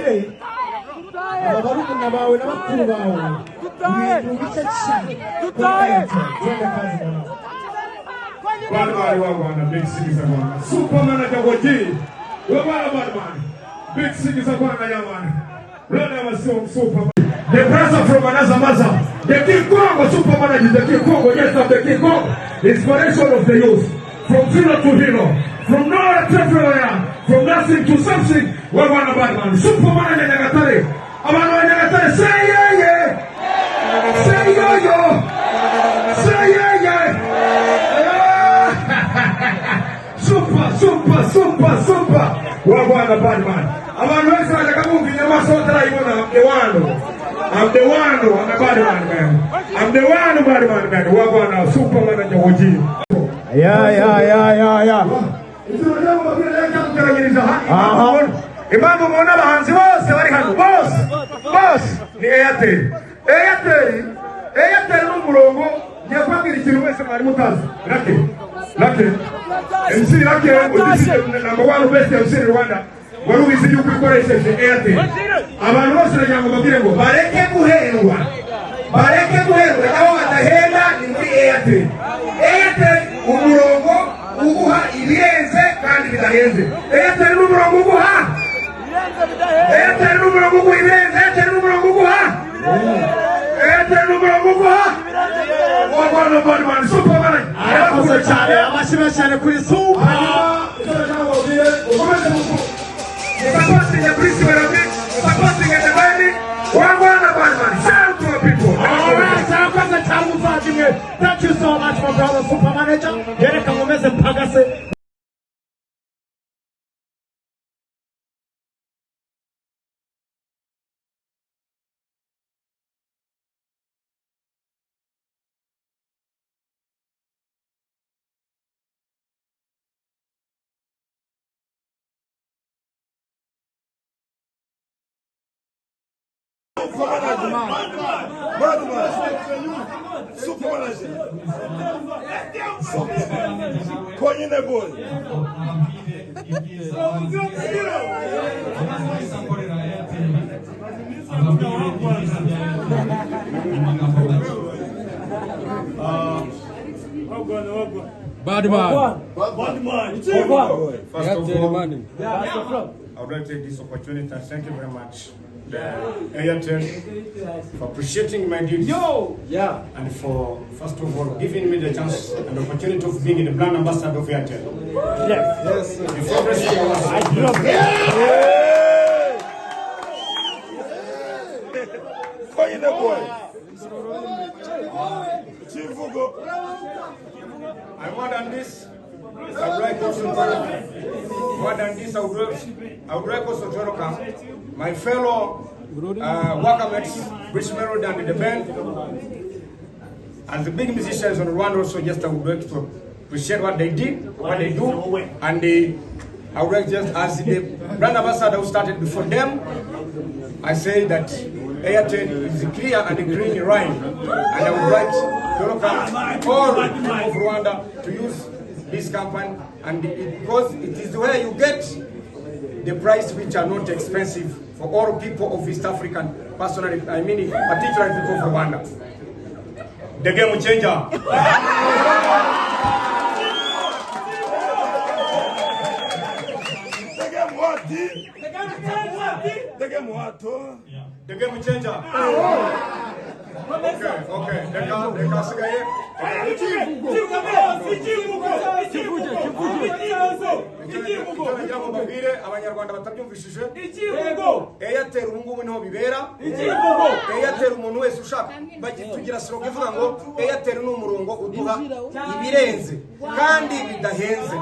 ababyeyi ababarumuna bawe n'abakuru bawe ibintu bike cyane dutaye bari wabana big sigiza bwana Superman ajagoji wabana bwana big sigiza bwana yamana brother was Superman the brother from another mother the King Kong Superman is the King Kong yes the King Kong inspiration of the youth from zero to hero from nowhere to everywhere from nothing to something wabana bwana Superman and Nyagatare abana Nyagatare say yeah yeah say yo yo say yeah yeah super wabana badman abantu wese bakakumva inyamaswa utarayibona I'm the one badman wabana Superman ajagoji ya izuru ryo mubireka kugerageza hano impamvu mubona abahanzi bose bari hano bose ni Airtel n'umurongo ngiye kubabwira ikintu wese mwari mutazi Lake MC Lake number one best MC in Rwanda wari ubizi yuko ikoresheje Airtel abantu bose nagira babwire ngo bareke guhendwa aho badahenda ni muri Airtel umurongo uguha ibirenze kandi bidahenze Airtel n'umurongo uguha Airtel n'umurongo uguha ibirenze Airtel n'umurongo uguha wabana badman Superman arakuze cyane amashimwe cyane kuri Super supporting the police supporting the band wabana badman shout to the people arakuze cyane muvandimwe thank you so much my brother Super Manager yereka ngomeze mpagase Konyine boy Badman. First of all, I would like to take this opportunity and thank you very much, Airtel, for appreciating my deeds. And for, first of all, giving me the chance and the opportunity of being the brand ambassador of Airtel. yes Before President was I'm more than this. I would like also more than this. I would like also to welcome my fellow workmates, British Melody and the band. As the big musicians on Rwanda, also just I would like to appreciate what they did, what they do, and I would like just as the brand ambassador who started before them, I say that Airtel is clear and green rhyme, and I would like to welcome all of Rwanda to use this company, and because it is where you get the price which are not expensive for all people of East African, personally, I mean particularly people of Rwanda. The game changer. The game changer. Okay. Abanyarwanda batabyumvishije Airtel ubungubu niho bibera Airtel umuntu wese ushaka tugira slogan ivuga ngo Airtel ni umurongo uduha ibirenze kandi bidahenze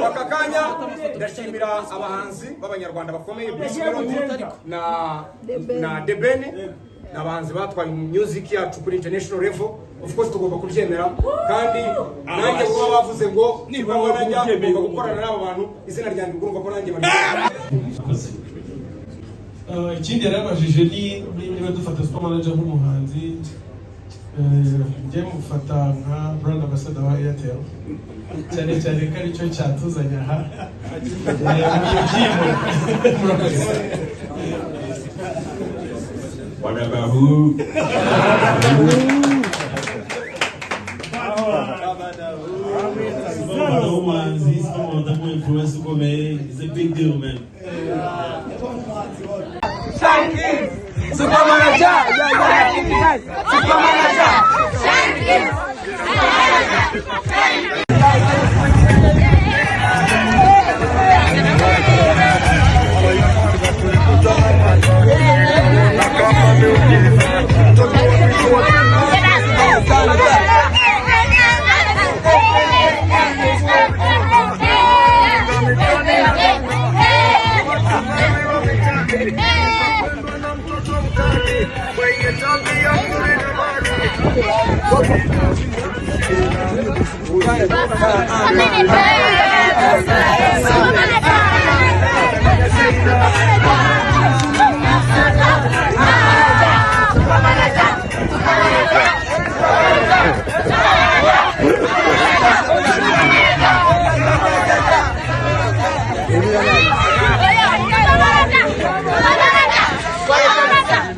bakakanya ndashimira abahanzi b'abanyarwanda bakomeye na Debeni n'abahanzi batwaye music yacu kuri international level. Of course tugomba kubyemera kandi nanjye uba bavuze ngo niba najya gukorana n'abo bantu izina ryanjye urumva ko nanjye ikindi yarabajije niba dufata Super Manager nk'umuhanzi njye mufata nka brand ambassador wa Airtel cyane cyane ko aricyo cyatuzanya aha Wadabahu. It's a big deal, man.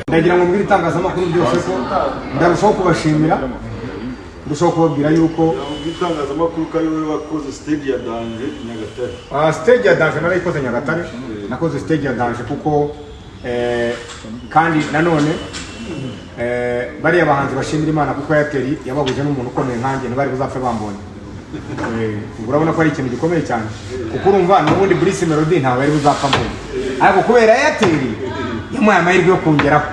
ndagira ngo mbwira itangazamakuru byose ko ndarushaho kubashimira ndushaho kubabwira yuko itangazamakuru ko ari wowe wakoze stage ya Danje Nyagatare. Stage ya Danje narayikoze Nyagatare, nakoze stage ya Danje kuko kandi nanone bariya bahanzi bashimira Imana kuko Airtel yabahuje n'umuntu ukomeye nkanjye ntibari buzapfe bambonye. Urabona ko ari ikintu gikomeye cyane kuko urumva n'ubundi Bruce Melody ntawe bari buzapfa mbonye, ariko kubera Airtel yamuhaye amahirwe yo kongeraho.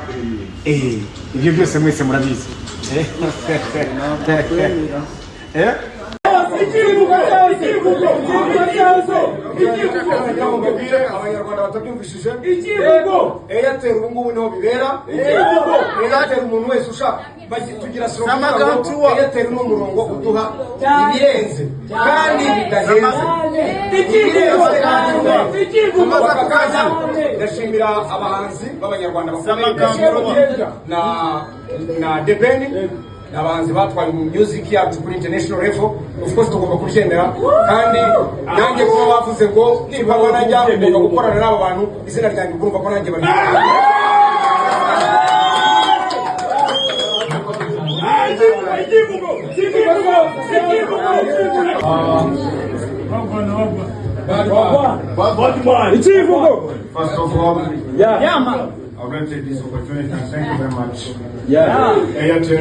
Ibyo byose mwese murabizi. Abanyarwanda batabyumvishije Airtel ubu ngubu niho bibera. Airtel umuntu wese ushaka tugira slogan Airtel ni umurongo uduha ibirenze kandi bidahenze. Ndashimira abahanzi b'abanyarwanda bakomeye na Debeni n'abahanzi batwaye mu music yacu kuri international level. Of course tugomba kubyemera kandi nanjye kuba bavuze ngo niba najya ngomba gukorana n'abo bantu izina ryanjye kurumva ko nanjye bari First of all, I want to take this opportunity and thank you very much. Airtel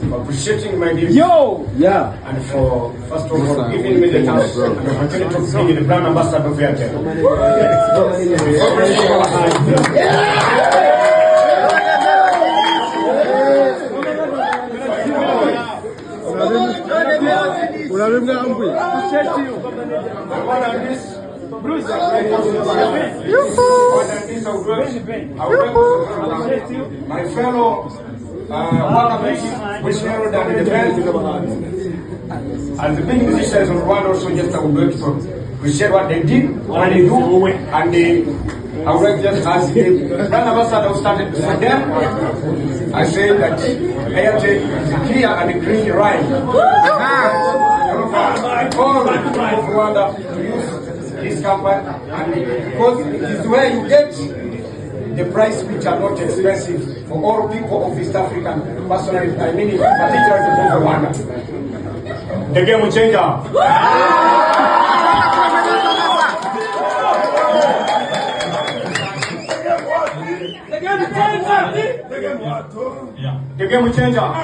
for appreciating my gift. And for first of all giving me the chance and the opportunity to be the brand ambassador of Airtel. My fellow workmates, Bruce Melody and the band, and the big musicians on one also just I would like to appreciate what they did, what they do, and I would like just ask the brand ambassador who started before them. I say that Airtel is a clear and a green ride. All of Rwanda to use this company, and because it is where you get the price which are not expensive for all people of East Africa. Personally, I mean, particularly for Rwanda. The game will change up. The game will change up.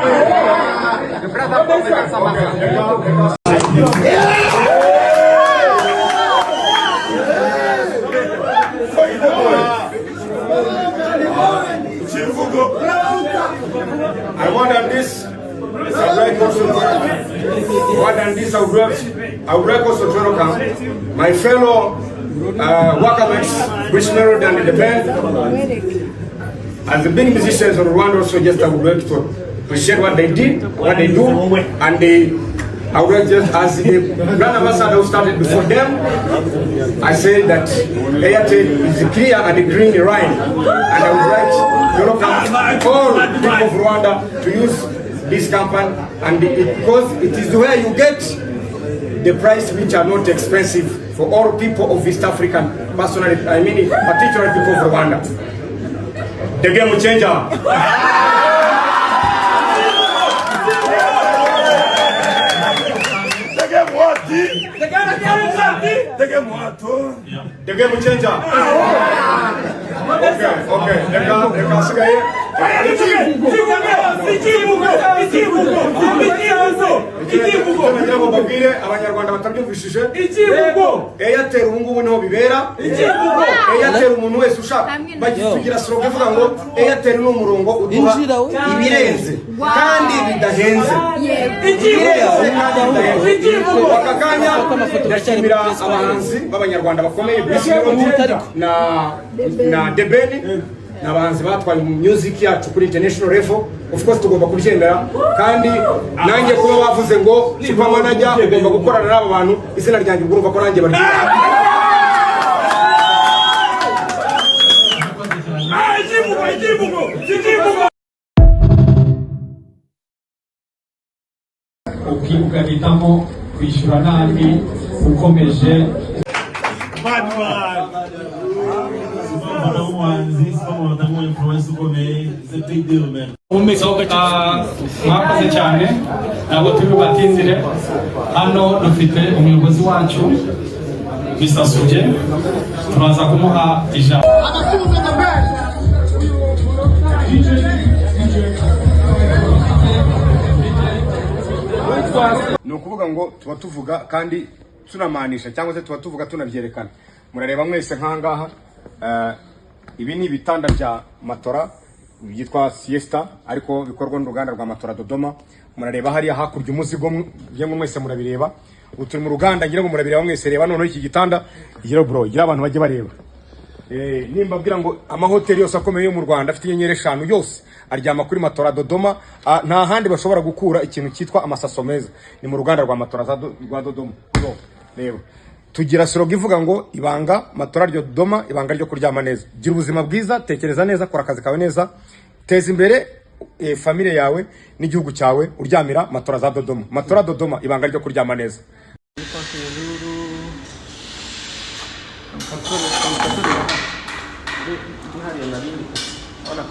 I want on this, I would like also to welcome my fellow workmates, Bruce Melody and the band, and the big musicians of Rwanda also just I would like to appreciate what they did, what they do, and I would like just as the brand ambassador who started before them, I say that Airtel is a clear and a green ride, and I would like to welcome all people of Rwanda to use this company, and because it is where you get the price which are not expensive for all people of East African, personally, I mean particularly people of Rwanda. The game changer. The game changer. Okay. Abanyarwanda batabyumvishije Airtel ubu ngubu niho bibera. Airtel umuntu wese ushaka bagira slogan ivuga ngo Airtel ni umurongo uduha ibirenze kandi bidahenze. Wakakanya ndashimira abahanzi b'abanyarwanda bakomeye na Debeni n'abahanzi batwaye music yacu kuri international level. Of course tugomba kubyemera, kandi nanjye kuba bavuze ngo super manager ugomba gukorana n'aba bantu, izina ryanjye urumva ko nanjye bari ukihitamo kwishyura nabi ukomeje mwakoze cyane, ntabwo turi bubatindire. Hano dufite umuyobozi wacu Mr. Suje, turaza kumuha ijambo. ni ukuvuga ngo tuba tuvuga kandi tunamanisha, cyangwa se tuba tuvuga tunabyerekana. Murareba mwese nkangaha, ibi ni ibitanda bya matora byitwa Siesta, ariko bikorwa n'uruganda rwa Matora Dodoma. Murareba hariya hakurya umuzigo, yemwe mwese murabireba. Uturi mu ruganda ngira ngo murabireba mwese. Reba none iki gitanda gira bro, gira abantu bajye bareba. Nimba bwira ngo amahoteli yose akomeye yo mu Rwanda afite inyenyeri 5 yose aryama kuri Matora Dodoma. Nta handi bashobora gukura ikintu cyitwa amasaso meza, ni mu ruganda rwa Matora rwa Dodoma. Reba tugira slogan ivuga ngo ibanga Matora ryo Dodoma, ibanga ryo kuryama neza. Gira ubuzima bwiza, tekereza neza, kora akazi kawe neza, teza imbere family yawe n'igihugu cyawe, uryamira Matora za Dodoma. Matora Dodoma, ibanga ryo kuryama neza. Olha,